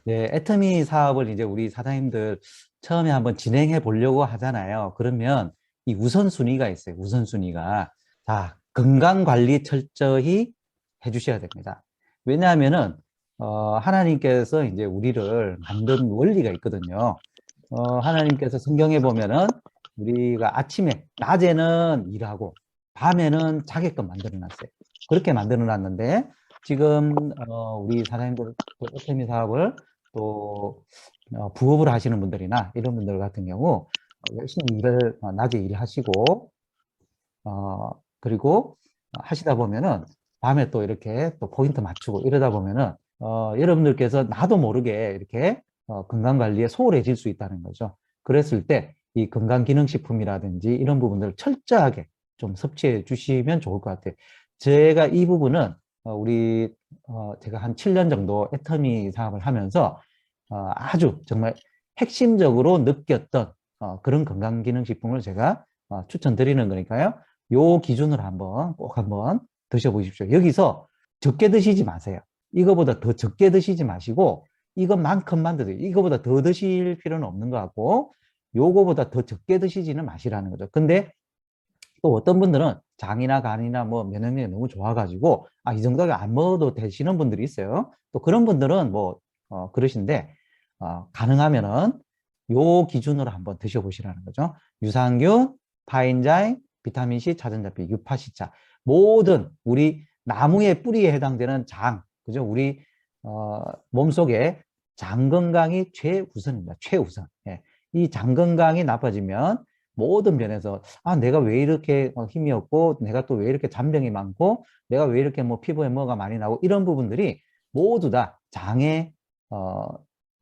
네, 애터미 사업을 이제 우리 사장님들 처음에 한번 진행해 보려고 하잖아요. 그러면 이 우선순위가 있어요. 우선순위가. 자, 건강 관리 철저히 해 주셔야 됩니다. 왜냐하면은, 하나님께서 이제 우리를 만든 원리가 있거든요. 하나님께서 성경에 보면은 우리가 아침에, 낮에는 일하고, 밤에는 자게끔 만들어 놨어요. 그렇게 만들어 놨는데, 지금, 우리 사장님들 애터미 사업을 또 부업을 하시는 분들이나 이런 분들 같은 경우 열심히 일을 낮에 일하시고 그리고 하시다 보면은 밤에 또 이렇게 또 포인트 맞추고 이러다 보면은 여러분들께서 나도 모르게 이렇게 건강 관리에 소홀해질 수 있다는 거죠. 그랬을 때 이 건강기능식품이라든지 이런 부분들을 철저하게 좀 섭취해 주시면 좋을 것 같아요. 제가 이 부분은 우리 제가 한 7년 정도 애터미 사업을 하면서 아주 정말 핵심적으로 느꼈던 그런 건강기능식품을 제가 추천드리는 거니까요. 요 기준으로 한번 꼭 한번 드셔보십시오. 여기서 적게 드시지 마세요. 이거보다 더 적게 드시지 마시고 이것만큼만 드세요. 이거보다 더 드실 필요는 없는 것 같고 요거보다 더 적게 드시지는 마시라는 거죠. 근데 또 어떤 분들은 장이나 간이나 뭐 면역력이 너무 좋아가지고 이 정도가 안 먹어도 되시는 분들이 있어요. 또 그런 분들은 뭐 그러신데 가능하면은 요 기준으로 한번 드셔보시라는 거죠. 유산균, 파인자임, 비타민C, 차전자피, 유파시차 모든 우리 나무의 뿌리에 해당되는 장, 그죠? 우리 몸속에 장 건강이 최우선입니다. 최우선. 예. 이 장 건강이 나빠지면 모든 면에서 내가 왜 이렇게 힘이 없고 내가 또 왜 이렇게 잔병이 많고 내가 왜 이렇게 뭐 피부에 뭐가 많이 나고 이런 부분들이 모두 다 장에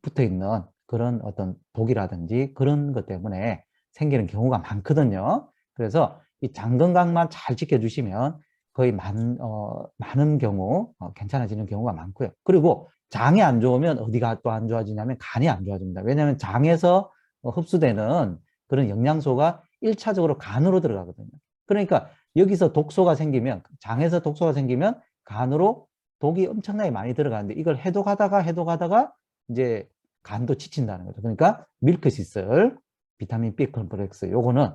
붙어 있는 그런 어떤 독이라든지 그런 것 때문에 생기는 경우가 많거든요. 그래서 이 장 건강만 잘 지켜주시면 거의 많은 경우 괜찮아지는 경우가 많고요. 그리고 장이 안 좋으면 어디가 또 안 좋아지냐면 간이 안 좋아집니다. 왜냐하면 장에서 흡수되는 그런 영양소가 1차적으로 간으로 들어가거든요. 그러니까 여기서 독소가 생기면, 장에서 독소가 생기면 간으로 독이 엄청나게 많이 들어가는데 이걸 해독하다가 이제 간도 지친다는 거죠. 그러니까 밀크시슬, 비타민 B 컴플렉스 요거는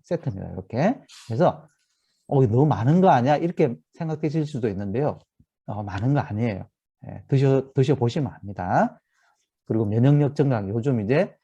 세트입니다. 이렇게. 그래서 너무 많은 거 아니야? 이렇게 생각되실 수도 있는데요. 많은 거 아니에요. 예, 드셔보시면 압니다. 그리고 면역력 증강, 요즘 이제,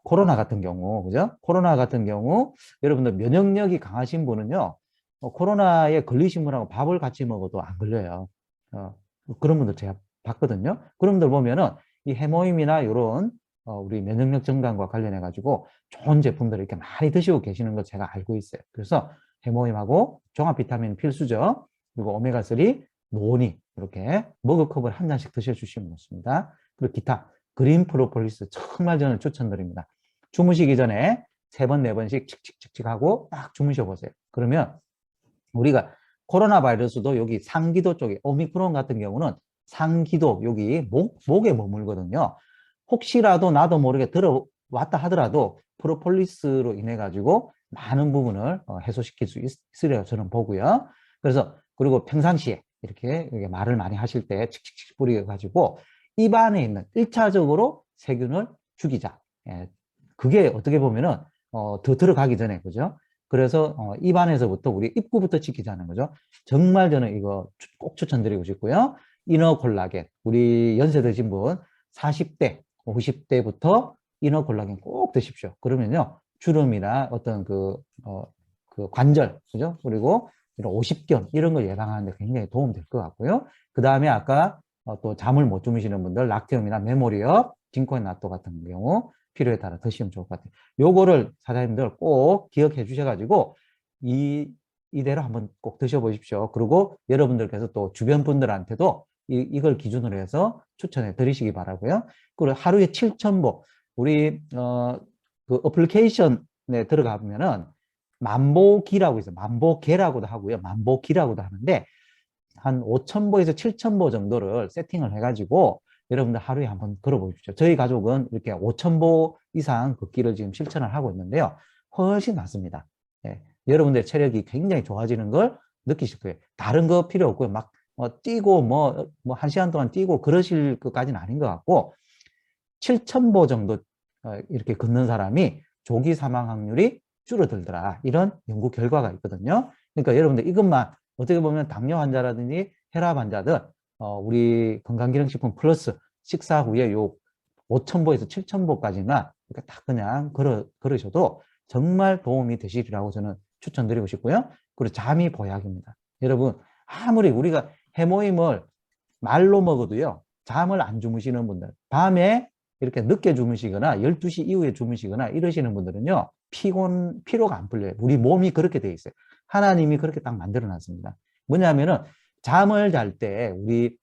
코로나 같은 경우, 그죠? 코로나 같은 경우, 여러분들 면역력이 강하신 분은요, 코로나에 걸리신 분하고 밥을 같이 먹어도 안 걸려요. 어, 그런 분들 제가 봤거든요. 그런 분들 보면은 이 해모임이나 이런, 우리 면역력 증강과 관련해가지고 좋은 제품들을 이렇게 많이 드시고 계시는 거 제가 알고 있어요. 그래서 해모임하고 종합 비타민 필수죠. 그리고 오메가3, 노니, 이렇게 머그컵을 한 잔씩 드셔주시면 좋습니다. 그리고 기타 그린 프로폴리스 정말 저는 추천드립니다. 주무시기 전에 3번, 4번씩 칙칙칙칙 하고 딱 주무셔 보세요. 그러면 우리가 코로나 바이러스도 여기 상기도 쪽에 오미크론 같은 경우는 상기도 여기 목에 머물거든요. 혹시라도 나도 모르게 들어왔다 하더라도 프로폴리스로 인해 가지고 많은 부분을 해소시킬 수 있으리라고 저는 보고요. 그래서 그리고 평상시에 이렇게 말을 많이 하실 때 칙칙칙 뿌려 가지고 입안에 있는 1차적으로 세균을 죽이자. 예, 그게 어떻게 보면은 더 들어가기 전에 그죠? 그래서 입안에서부터 우리 입구부터 지키자는 거죠. 정말 저는 이거 꼭 추천드리고 싶고요. 이너 콜라겐 우리 연세 드신 분 40대, 50대부터 이너 콜라겐 꼭 드십시오. 그러면요 주름이나 어떤 그 관절 그죠? 그리고 이런 오십견 이런 걸 예방하는 데 굉장히 도움될 것 같고요. 그 다음에 아까 또 잠을 못 주무시는 분들 락티움이나 메모리업, 진코인나토 같은 경우 필요에 따라 드시면 좋을 것 같아요. 요거를 사장님들 꼭 기억해 주셔가지고 이대로 한번 꼭 드셔보십시오. 그리고 여러분들께서 또 주변 분들한테도 이걸 기준으로 해서 추천해 드리시기 바라고요. 그리고 하루에 7,000보 우리 그 어플리케이션에 들어가보면은 만보기라고 있어요. 만보계라고도 하고요. 만보기라고도 하는데 한 5,000보에서 7,000보 정도를 세팅을 해가지고 여러분들 하루에 한번 걸어보십시오. 저희 가족은 이렇게 5,000보 이상 걷기를 지금 실천을 하고 있는데요. 훨씬 낫습니다. 예, 여러분들의 체력이 굉장히 좋아지는 걸 느끼실 거예요. 다른 거 필요 없고요. 막 뛰고 한 시간 동안 뛰고 그러실 것까지는 아닌 것 같고 7,000보 정도 이렇게 걷는 사람이 조기 사망 확률이 줄어들더라. 이런 연구 결과가 있거든요. 그러니까 여러분들 이것만 어떻게 보면 당뇨 환자라든지 혈압 환자들 우리 건강기능식품 플러스 식사 후에 요 5,000보에서 7,000보까지나 딱 그냥 걸으셔도 정말 도움이 되시리라고 저는 추천드리고 싶고요. 그리고 잠이 보약입니다. 여러분 아무리 우리가 해모임을 말로 먹어도요. 잠을 안 주무시는 분들 밤에 이렇게 늦게 주무시거나 12시 이후에 주무시거나 이러시는 분들은요. 피로가 안 풀려요. 우리 몸이 그렇게 돼 있어요. 하나님이 그렇게 딱 만들어 놨습니다. 뭐냐면은 잠을 잘 때 우리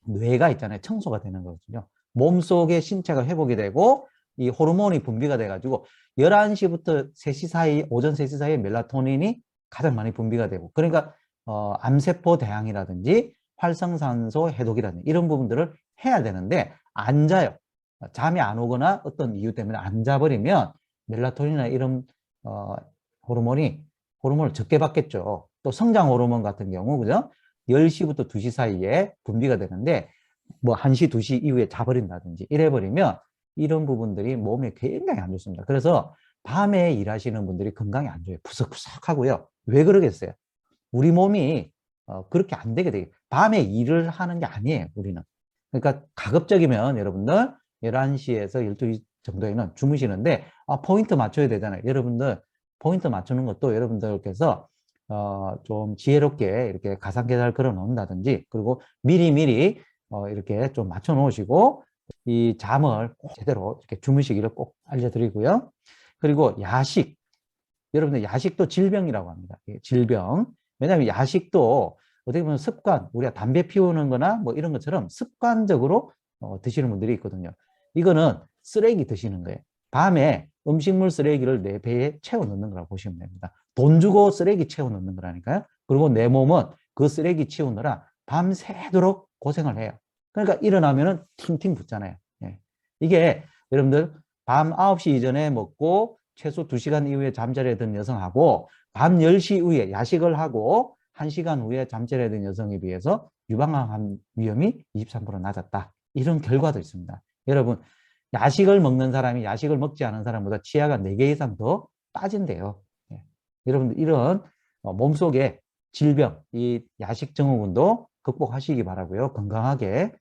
뇌가 있잖아요. 청소가 되는 거거든요. 몸속의 신체가 회복이 되고 이 호르몬이 분비가 돼가지고 11시부터 3시 사이, 오전 3시 사이에 멜라토닌이 가장 많이 분비가 되고 그러니까 암세포 대항이라든지 활성산소 해독이라든지 이런 부분들을 해야 되는데 안 자요. 잠이 안 오거나 어떤 이유 때문에 안 자버리면 멜라토닌이나 이런 호르몬을 적게 받겠죠. 또 성장 호르몬 같은 경우 그죠? 10시부터 2시 사이에 분비가 되는데 뭐 1시, 2시 이후에 자버린다든지 이래버리면 이런 부분들이 몸에 굉장히 안 좋습니다. 그래서 밤에 일하시는 분들이 건강이 안 좋아요. 푸석푸석하고요. 왜 그러겠어요? 우리 몸이 그렇게 안 되게 되게 밤에 일을 하는 게 아니에요. 우리는. 그러니까 가급적이면 여러분들 11시에서 12시 정도에는 주무시는데 포인트 맞춰야 되잖아요. 여러분들 포인트 맞추는 것도 여러분들께서 좀 지혜롭게 이렇게 가상계좌를 걸어 놓는다든지 그리고 미리미리 이렇게 좀 맞춰 놓으시고 이 잠을 꼭 제대로 이렇게 주무시기를 꼭 알려드리고요. 그리고 야식. 여러분들 야식도 질병이라고 합니다. 질병. 왜냐하면 야식도 어떻게 보면 습관, 우리가 담배 피우는 거나 뭐 이런 것처럼 습관적으로 드시는 분들이 있거든요. 이거는 쓰레기 드시는 거예요. 밤에 음식물 쓰레기를 내 배에 채워 넣는 거라고 보시면 됩니다. 돈 주고 쓰레기 채워 넣는 거라니까요. 그리고 내 몸은 그 쓰레기 치우느라 밤새도록 고생을 해요. 그러니까 일어나면은 팅팅 붓잖아요. 예. 이게 여러분들 밤 9시 이전에 먹고 최소 2시간 이후에 잠자리에 든 여성하고 밤 10시 이후에 야식을 하고 1시간 후에 잠자리에 든 여성에 비해서 유방암 위험이 23% 낮았다. 이런 결과도 있습니다. 여러분 야식을 먹는 사람이 야식을 먹지 않은 사람보다 치아가 4개 이상 더 빠진대요. 예. 여러분들 이런 몸속의 질병, 이 야식 증후군도 극복하시기 바라고요. 건강하게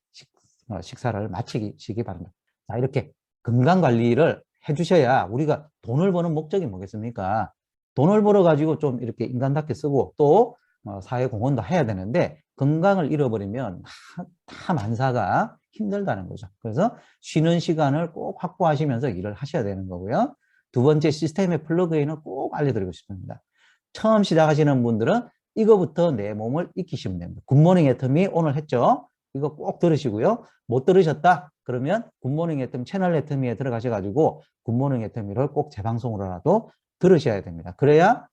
식사를 마치시기 바랍니다. 자, 이렇게 건강관리를 해주셔야 우리가 돈을 버는 목적이 뭐겠습니까? 돈을 벌어가지고 좀 이렇게 인간답게 쓰고 또 사회공헌도 해야 되는데 건강을 잃어버리면 다 만사가 힘들다는 거죠. 그래서 쉬는 시간을 꼭 확보하시면서 일을 하셔야 되는 거고요. 두 번째 시스템의 플러그인은 꼭 알려드리고 싶습니다. 처음 시작하시는 분들은 이거부터 내 몸을 익히시면 됩니다. 굿모닝 애터미 오늘 했죠? 이거 꼭 들으시고요. 못 들으셨다? 그러면 굿모닝 애터미 채널 애터미에 들어가셔가지고 굿모닝 애터미를 꼭 재방송으로라도 들으셔야 됩니다. 그래야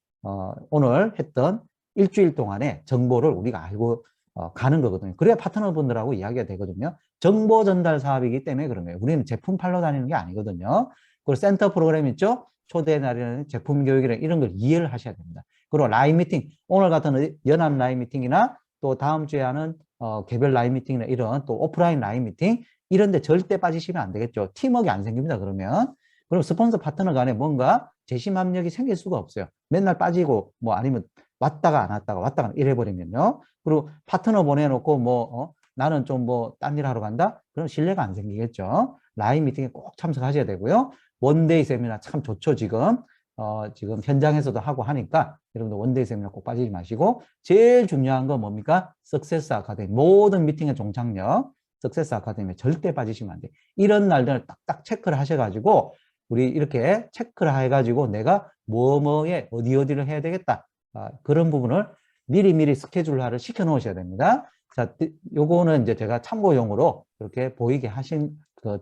오늘 했던 일주일 동안의 정보를 우리가 알고 가는 거거든요. 그래야 파트너분들하고 이야기가 되거든요. 정보 전달 사업이기 때문에 그런 거예요. 우리는 제품 팔러 다니는 게 아니거든요. 그리고 센터 프로그램 있죠? 초대 날이라는 제품 교육이나 이런 걸 이해를 하셔야 됩니다. 그리고 라이브 미팅, 오늘 같은 연합 라이브 미팅이나 또 다음 주에 하는 개별 라이브 미팅이나 이런 또 오프라인 라이브 미팅 이런 데 절대 빠지시면 안 되겠죠. 팀워크가 안 생깁니다. 그럼 스폰서 파트너 간에 뭔가 재심 압력이 생길 수가 없어요. 맨날 빠지고 뭐 아니면 왔다가 안 왔다가 왔다가 이래버리면요. 그리고 파트너 보내놓고 나는 좀 딴 일 하러 간다? 그럼 신뢰가 안 생기겠죠. 라이브 미팅에 꼭 참석하셔야 되고요. 원데이 세미나 참 좋죠, 지금. 지금 현장에서도 하고 하니까 여러분들 원데이 세미나 꼭 빠지지 마시고 제일 중요한 건 뭡니까? 석세스 아카데미. 모든 미팅의 종착역 석세스 아카데미에 절대 빠지시면 안 돼요. 이런 날들을 딱딱 체크를 하셔가지고 우리 이렇게 체크를 해가지고 내가 뭐뭐에 어디를 해야 되겠다. 그런 부분을 미리미리 스케줄화를 시켜 놓으셔야 됩니다. 자, 요거는 이제 제가 참고용으로 이렇게 보이게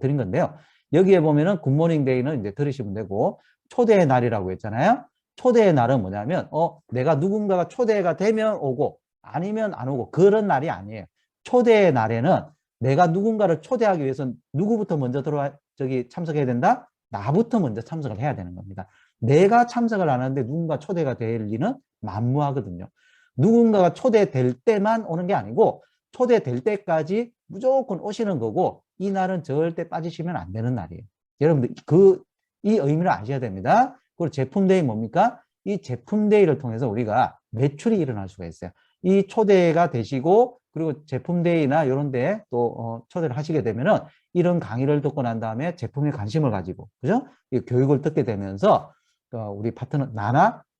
드린 건데요. 여기에 보면은 굿모닝 데이는 이제 들으시면 되고, 초대의 날이라고 했잖아요. 초대의 날은 뭐냐면, 내가 누군가가 초대가 되면 오고, 아니면 안 오고, 그런 날이 아니에요. 초대의 날에는 내가 누군가를 초대하기 위해서 누구부터 먼저 참석해야 된다? 나부터 먼저 참석을 해야 되는 겁니다. 내가 참석을 안 하는데 누군가 초대가 될 리는 만무하거든요. 누군가가 초대될 때만 오는 게 아니고 초대될 때까지 무조건 오시는 거고 이 날은 절대 빠지시면 안 되는 날이에요. 여러분들 이 의미를 아셔야 됩니다. 그리고 제품데이 뭡니까? 이 제품데이를 통해서 우리가 매출이 일어날 수가 있어요. 이 초대가 되시고 그리고 제품데이나 이런 데 또 초대를 하시게 되면은 이런 강의를 듣고 난 다음에 제품에 관심을 가지고 그죠? 이 교육을 듣게 되면서 우리 파트너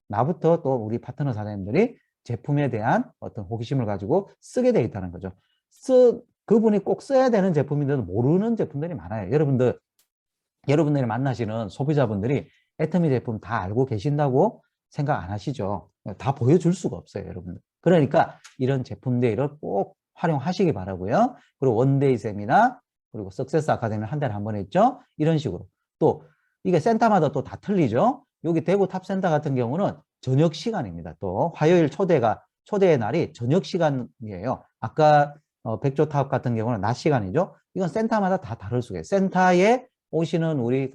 나부터 또 우리 파트너 사장님들이 제품에 대한 어떤 호기심을 가지고 쓰게 돼 있다는 거죠. 그분이 꼭 써야 되는 제품인데도 모르는 제품들이 많아요. 여러분들이 만나시는 소비자분들이 애터미 제품 다 알고 계신다고 생각 안 하시죠? 다 보여줄 수가 없어요, 여러분들. 그러니까 이런 제품 데이를 꼭 활용하시기 바라고요. 그리고 원데이 세미나, 그리고 석세스 아카데미를 한 달에 한 번 했죠? 이런 식으로. 또 이게 센터마다 또 다 틀리죠? 여기 대구 탑센터 같은 경우는 저녁 시간입니다. 또 화요일 초대의 날이 저녁 시간이에요. 아까 백조탑 같은 경우는 낮 시간이죠. 이건 센터마다 다 다를 수가 있어요. 센터에 오시는 우리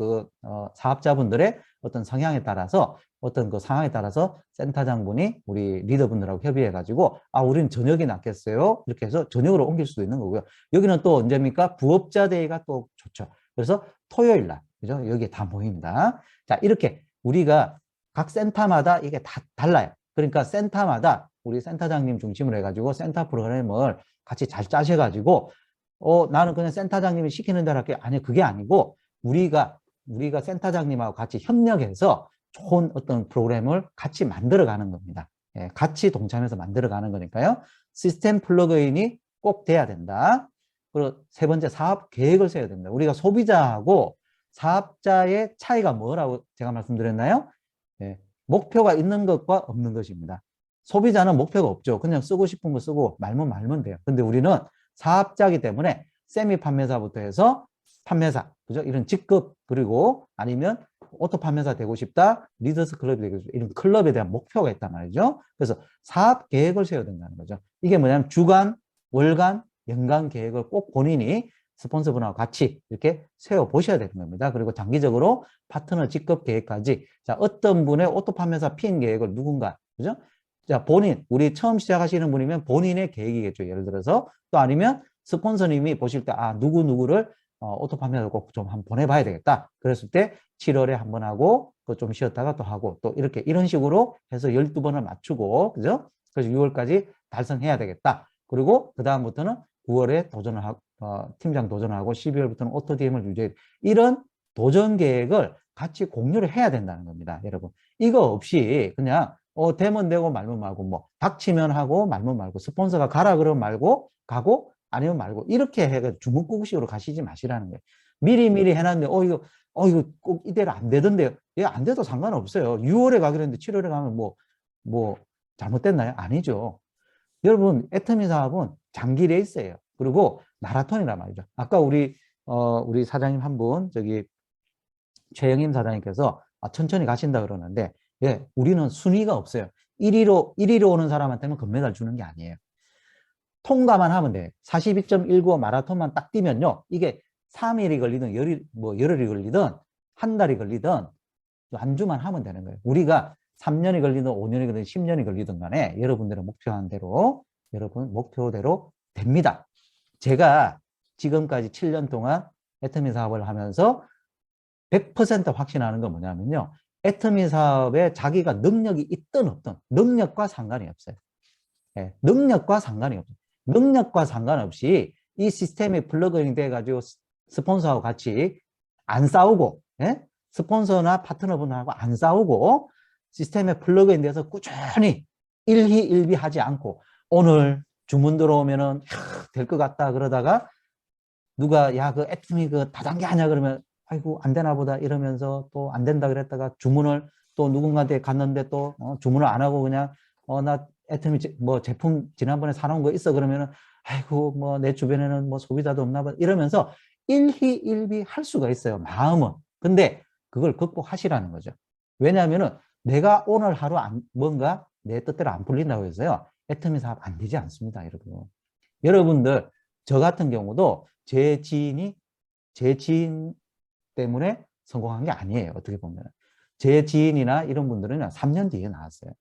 사업자분들의 어떤 성향에 따라서 어떤 그 상황에 따라서 센터장분이 우리 리더분들하고 협의해가지고 우리는 저녁이 낫겠어요. 이렇게 해서 저녁으로 옮길 수도 있는 거고요. 여기는 또 언제입니까? 부업자 데이가 또 좋죠. 그래서 토요일 날, 그죠? 여기에 다 모입니다. 자, 이렇게 우리가 각 센터마다 이게 다 달라요. 그러니까 센터마다 우리 센터장님 중심으로 해가지고 센터 프로그램을 같이 잘 짜셔가지고 나는 그냥 센터장님이 시키는 대로 할게. 아니, 그게 아니고 우리가 센터장님하고 같이 협력해서 좋은 어떤 프로그램을 같이 만들어가는 겁니다. 예, 같이 동참해서 만들어가는 거니까요. 시스템 플러그인이 꼭 돼야 된다. 그리고 세 번째, 사업 계획을 세워야 됩니다. 우리가 소비자하고 사업자의 차이가 뭐라고 제가 말씀드렸나요? 예, 목표가 있는 것과 없는 것입니다. 소비자는 목표가 없죠. 그냥 쓰고 싶은 거 쓰고 말면 돼요. 근데 우리는 사업자이기 때문에 세미 판매사부터 해서 판매사, 그죠? 이런 직급, 그리고 아니면 오토 판매사 되고 싶다, 리더스 클럽이 되고 싶다, 이런 클럽에 대한 목표가 있단 말이죠. 그래서 사업 계획을 세워야 된다는 거죠. 이게 뭐냐면 주간, 월간, 연간 계획을 꼭 본인이 스폰서분하고 같이 이렇게 세워 보셔야 되는 겁니다. 그리고 장기적으로 파트너 직급 계획까지, 자, 어떤 분의 오토 판매사 핀 계획을 누군가, 그죠? 자, 우리 처음 시작하시는 분이면 본인의 계획이겠죠. 예를 들어서. 또 아니면 스폰서님이 보실 때, 누구누구를 오토 판매를 꼭 좀 한번 보내봐야 되겠다. 그랬을 때 7월에 한 번 하고, 또 좀 쉬었다가 또 하고, 또 이렇게 이런 식으로 해서 12번을 맞추고, 그죠? 그래서 6월까지 달성해야 되겠다. 그리고 그다음부터는 9월에 팀장 도전을 하고 12월부터는 오토 DM을 유지해. 이런 도전 계획을 같이 공유를 해야 된다는 겁니다. 여러분. 이거 없이 그냥 되면 되고 말면 말고, 뭐 닥치면 하고 말면 말고, 스폰서가 가라 그러면 말고 가고 아니면 말고, 이렇게 해가 주먹구구식으로 가시지 마시라는 거예요. 미리 해놨는데 이거 꼭 이대로 안 되던데요. 예, 안 돼도 상관없어요. 6월에 가기로 했는데 7월에 가면 뭐 잘못됐나요? 아니죠. 여러분, 애터미 사업은 장기 레이스예요. 그리고 마라톤이란 말이죠. 아까 우리 사장님 한 분, 최영임 사장님께서 천천히 가신다 그러는데, 예, 우리는 순위가 없어요. 1위로 오는 사람한테는 금메달 주는 게 아니에요. 통과만 하면 돼요. 42.195 마라톤만 딱 뛰면요. 이게 3일이 걸리든 열흘이 걸리든 한 달이 걸리든 안주만 하면 되는 거예요. 우리가 3년이 걸리든 5년이 걸리든 10년이 걸리든 간에 여러분들의 목표한 대로, 여러분 목표대로 됩니다. 제가 지금까지 7년 동안 애터미 사업을 하면서 100% 확신하는 건 뭐냐면요. 애터미 사업에 자기가 능력이 있든 없든 능력과 상관이 없어요. 예, 능력과 상관이 없어요. 능력과 상관없이 이 시스템이 플러그인 돼가지고 스폰서하고 같이 안 싸우고, 예? 스폰서나 파트너분하고 안 싸우고 시스템에 플러그인 돼서 꾸준히 일희일비하지 않고, 오늘 주문 들어오면은 될 것 같다 그러다가 누가 그 애터미 그 다단계 하냐 그러면 아이고 안 되나 보다 이러면서 또 안 된다 그랬다가 주문을 또 누군가한테 갔는데 또 주문을 안 하고 그냥 나 애터미 제품 지난번에 사놓은 거 있어 그러면은 아이고 내 주변에는 소비자도 없나 봐 이러면서 일희일비 할 수가 있어요, 마음은. 근데 그걸 극복하시라는 거죠. 왜냐하면은 내가 오늘 하루 뭔가 내 뜻대로 안 풀린다고 해서요 애터미 사업 안 되지 않습니다, 여러분. 여러분들, 저 같은 경우도 제 지인 때문에 성공한 게 아니에요. 어떻게 보면 제 지인이나 이런 분들은 3년 뒤에 나왔어요.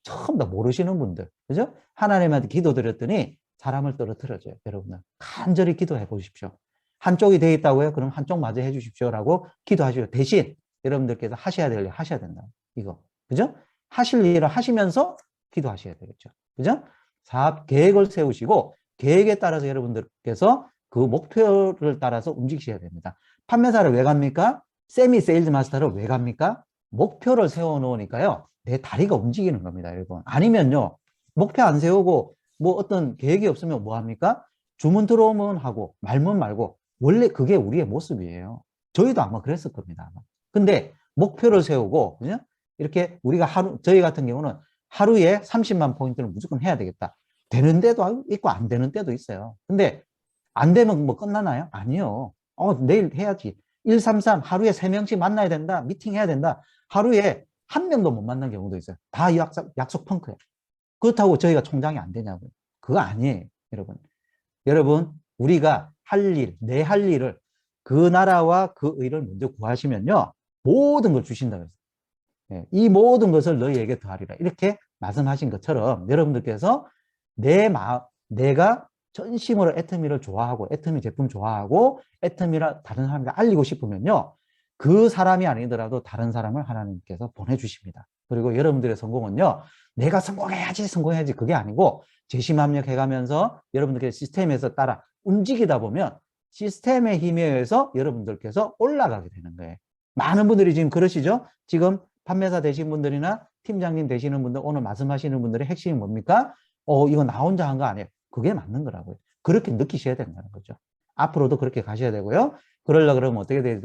처음 다 모르시는 분들, 그죠? 하나님한테 기도드렸더니 사람을 떨어뜨려줘요. 여러분들 간절히 기도해 보십시오. 한쪽이 돼 있다고요? 그럼 한쪽 마저 해 주십시오라고 기도하시오. 대신 여러분들께서 하셔야 될 일 하셔야 된다. 이거, 그죠? 하실 일을 하시면서 기도하셔야 되겠죠. 그죠? 사업 계획을 세우시고 계획에 따라서 여러분들께서 그 목표를 따라서 움직이셔야 됩니다. 판매사를 왜 갑니까? 세미 세일즈 마스터를 왜 갑니까? 목표를 세워 놓으니까요. 내 다리가 움직이는 겁니다, 여러분. 아니면요. 목표 안 세우고 뭐 어떤 계획이 없으면 뭐 합니까? 주문 들어오면 하고 말면 말고 원래 그게 우리의 모습이에요. 저희도 아마 그랬을 겁니다. 근데 목표를 세우고 그죠? 이렇게 우리가 저희 같은 경우는 하루에 30만 포인트를 무조건 해야 되겠다. 되는 데도 있고 안 되는 때도 있어요. 근데 안 되면 뭐 끝나나요? 아니요. 내일 해야지. 133 하루에 3명씩 만나야 된다. 미팅해야 된다. 하루에 한 명도 못 만난 경우도 있어요. 다 약속 펑크예요. 그렇다고 저희가 총장이 안 되냐고요. 그거 아니에요, 여러분. 여러분, 우리가 할 일, 내 할 일을 그 나라와 그 의를 먼저 구하시면요. 모든 걸 주신다고 했어요. 이 모든 것을 너희에게 더하리라. 이렇게 말씀하신 것처럼 여러분들께서 내가 전심으로 애터미를 좋아하고 애터미 제품 좋아하고 애터미를 다른 사람에게 알리고 싶으면요. 그 사람이 아니더라도 다른 사람을 하나님께서 보내주십니다. 그리고 여러분들의 성공은요. 내가 성공해야지 그게 아니고 재심합력해가면서 여러분들께서 시스템에서 따라 움직이다 보면 시스템의 힘에 의해서 여러분들께서 올라가게 되는 거예요. 많은 분들이 지금 그러시죠? 지금 판매사 되신 분들이나 팀장님 되시는 분들, 오늘 말씀하시는 분들의 핵심이 뭡니까? 이거 나 혼자 한 거 아니에요. 그게 맞는 거라고요. 그렇게 느끼셔야 된다는 거죠. 앞으로도 그렇게 가셔야 되고요. 그러려고 그러면 어떻게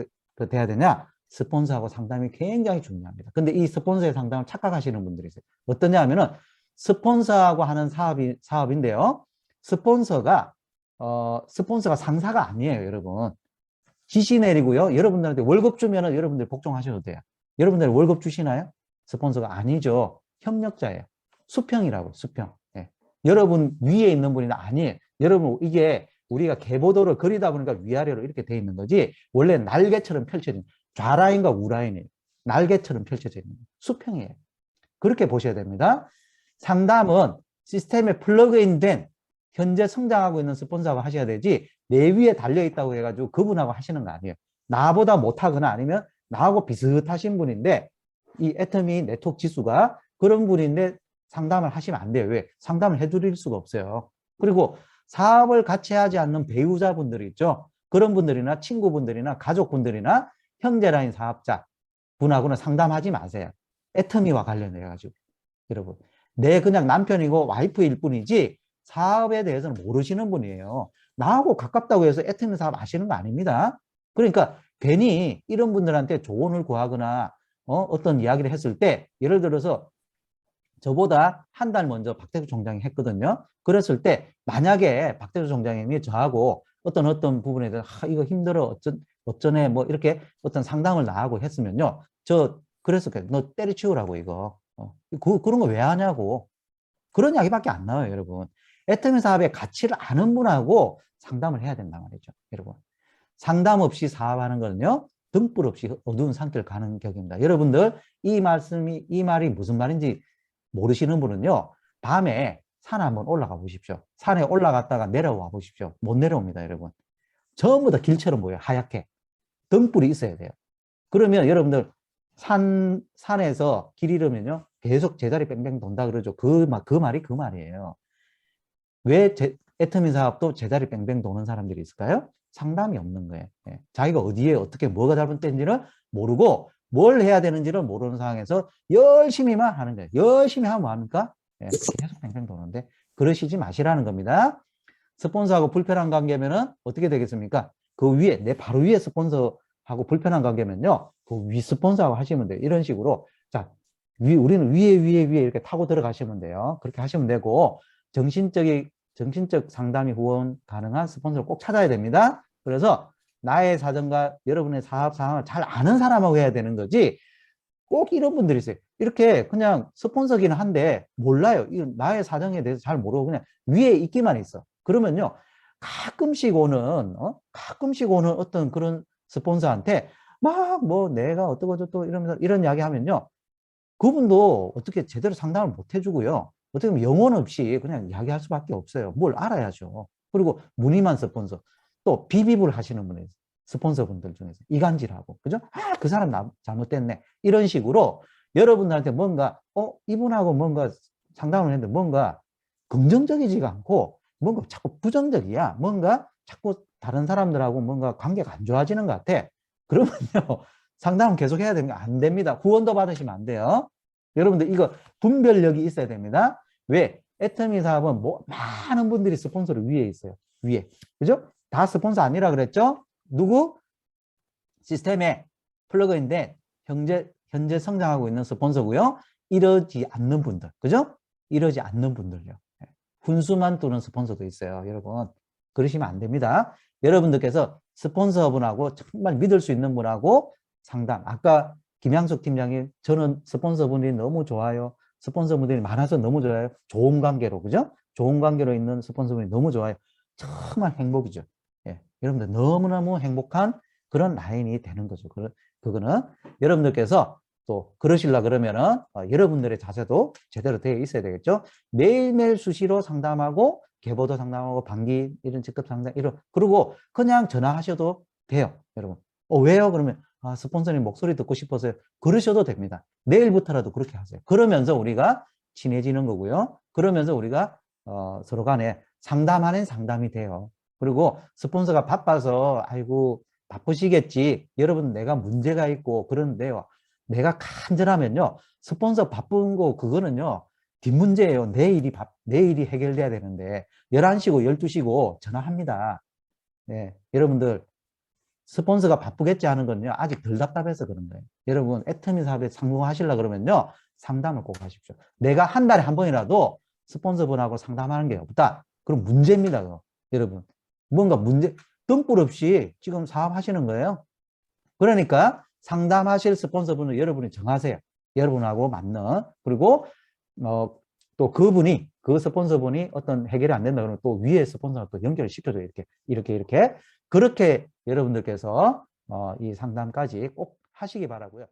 돼야 되냐? 스폰서하고 상담이 굉장히 중요합니다. 근데 이 스폰서의 상담을 착각하시는 분들이 있어요. 어떠냐 하면은 스폰서하고 하는 사업인데요. 스폰서가 상사가 아니에요, 여러분. 지시 내리고요. 여러분들한테 월급 주면은 여러분들 복종하셔도 돼요. 여러분들 월급 주시나요? 스폰서가 아니죠. 협력자예요. 수평이라고, 수평. 예. 여러분 위에 있는 분이 아니에요. 여러분, 이게 우리가 계보도를 그리다 보니까 위아래로 이렇게 돼 있는 거지, 원래 날개처럼 펼쳐진, 좌라인과 우라인이 날개처럼 펼쳐져 있는 수평이에요. 그렇게 보셔야 됩니다. 상담은 시스템에 플러그인된 현재 성장하고 있는 스폰서하고 하셔야 되지, 내 위에 달려있다고 해가지고 그분하고 하시는 거 아니에요. 나보다 못하거나 아니면 나하고 비슷하신 분인데, 이 애터미 네트워크 지수가 그런 분인데 상담을 하시면 안 돼요. 왜? 상담을 해드릴 수가 없어요. 그리고 사업을 같이 하지 않는 배우자분들이 있죠. 그런 분들이나 친구분들이나 가족분들이나 형제라인 사업자 분하고는 상담하지 마세요. 애터미와 관련해가지고. 여러분, 내 그냥 남편이고 와이프일 뿐이지 사업에 대해서는 모르시는 분이에요. 나하고 가깝다고 해서 애터미 사업 아시는 거 아닙니다. 그러니까 괜히 이런 분들한테 조언을 구하거나 어떤 이야기를 했을 때, 예를 들어서 저보다 한 달 먼저 박태수 총장이 했거든요. 그랬을 때 만약에 박태수 총장님이 저하고 어떤 부분에 대해서 이거 힘들어 어쩌네 뭐 이렇게 어떤 상담을 나하고 했으면요. 저 그랬을 거예요. 너 때려치우라고 이거. 그런 거 왜 하냐고. 그런 이야기밖에 안 나와요, 여러분. 애터미 사업의 가치를 아는 분하고 상담을 해야 된단 말이죠, 여러분. 상담 없이 사업하는 거는요, 등불 없이 어두운 산길 가는 격입니다. 여러분들, 이 말이 무슨 말인지 모르시는 분은요, 밤에 산에 한번 올라가 보십시오. 산에 올라갔다가 내려와 보십시오. 못 내려옵니다, 여러분. 전부 다 길처럼 보여요, 하얗게. 등불이 있어야 돼요. 그러면 여러분들, 산에서 길 잃으면요, 계속 제자리 뺑뺑 돈다 그러죠. 그 말이 그 말이에요. 왜 애터미 사업도 제자리 뺑뺑 도는 사람들이 있을까요? 상담이 없는 거예요. 예. 자기가 어디에 어떻게 뭐가 잘못된지를 모르고 뭘 해야 되는지를 모르는 상황에서 열심히만 하는 거예요. 열심히 하면 뭐합니까? 예. 계속 뺑뺑 도는데 그러시지 마시라는 겁니다. 스폰서하고 불편한 관계면은 어떻게 되겠습니까? 그 위에, 내 바로 위에 스폰서하고 불편한 관계면요, 그 위 스폰서하고 하시면 돼요. 이런 식으로. 자, 우리는 위에 이렇게 타고 들어가시면 돼요. 그렇게 하시면 되고, 정신적 상담이 후원 가능한 스폰서를 꼭 찾아야 됩니다. 그래서 나의 사정과 여러분의 사업 상황을 잘 아는 사람하고 해야 되는 거지, 꼭 이런 분들이 있어요. 이렇게 그냥 스폰서기는 한데 몰라요. 나의 사정에 대해서 잘 모르고 그냥 위에 있기만 있어. 그러면요, 가끔씩 오는 어떤 그런 스폰서한테 막 뭐 내가 어떠고 저떠고 이러면서 이런 이야기 하면요, 그분도 어떻게 제대로 상담을 못 해주고요. 어떻게 보면 영혼 없이 그냥 이야기할 수밖에 없어요. 뭘 알아야죠. 그리고 무늬만 스폰서. 또 비비불 하시는 분이 있어요. 스폰서분들 중에서 이간질하고, 그죠? 아, 그 사람 잘못됐네. 이런 식으로 여러분들한테 뭔가, 이분하고 뭔가 상담을 했는데 뭔가 긍정적이지가 않고 뭔가 자꾸 부정적이야. 뭔가 자꾸 다른 사람들하고 뭔가 관계가 안 좋아지는 것 같아. 그러면요, 상담은 계속 해야 되는 거 안 됩니다. 후원도 받으시면 안 돼요. 여러분들 이거 분별력이 있어야 됩니다. 왜? 애터미 사업은 뭐 많은 분들이 스폰서를 위에 있어요. 위에. 그죠? 다 스폰서 아니라 그랬죠? 누구? 시스템에 플러그인된 현재 성장하고 있는 스폰서고요. 이러지 않는 분들. 그죠? 이러지 않는 분들요. 훈수만 두는 스폰서도 있어요. 여러분. 그러시면 안 됩니다. 여러분들께서 스폰서분하고 정말 믿을 수 있는 분하고 상담. 아까 김양숙 팀장이 저는 스폰서분이 너무 좋아요. 스폰서분들이 많아서 너무 좋아요. 좋은 관계로, 그죠? 좋은 관계로 있는 스폰서분이 너무 좋아요. 정말 행복이죠. 예. 여러분들 너무너무 행복한 그런 라인이 되는 거죠. 그거는 여러분들께서 또 그러시려 그러면은 여러분들의 자세도 제대로 되어 있어야 되겠죠. 매일매일 수시로 상담하고 개보도 상담하고 반기 이런 직급 상담 이런 그리고 그냥 전화하셔도 돼요. 여러분. 왜요? 그러면 스폰서님 목소리 듣고 싶어서요. 그러셔도 됩니다. 내일부터라도 그렇게 하세요. 그러면서 우리가 친해지는 거고요. 그러면서 우리가 서로 간에 상담하는 상담이 돼요. 그리고 스폰서가 바빠서 아이고 바쁘시겠지. 여러분 내가 문제가 있고 그런데요. 내가 간절하면요. 스폰서 바쁜 거 그거는요. 뒷문제예요. 내일이 해결돼야 되는데 11시고 12시고 전화합니다. 네, 여러분들 스폰서가 바쁘겠지 하는 건요. 아직 덜 답답해서 그런 거예요. 여러분 애터미 사업에 성공하시려고 그러면요. 상담을 꼭 하십시오. 내가 한 달에 한 번이라도 스폰서분하고 상담하는 게 없다. 그럼 문제입니다. 그거. 여러분 뭔가 문제 등불 없이 지금 사업하시는 거예요. 그러니까 상담하실 스폰서분을 여러분이 정하세요. 여러분하고 맞는. 그리고 또 그 스폰서분이 어떤 해결이 안 된다 그러면 또 위에 스폰서가 또 연결을 시켜줘요. 이렇게. 그렇게 여러분들께서 이 상담까지 꼭 하시기 바라고요.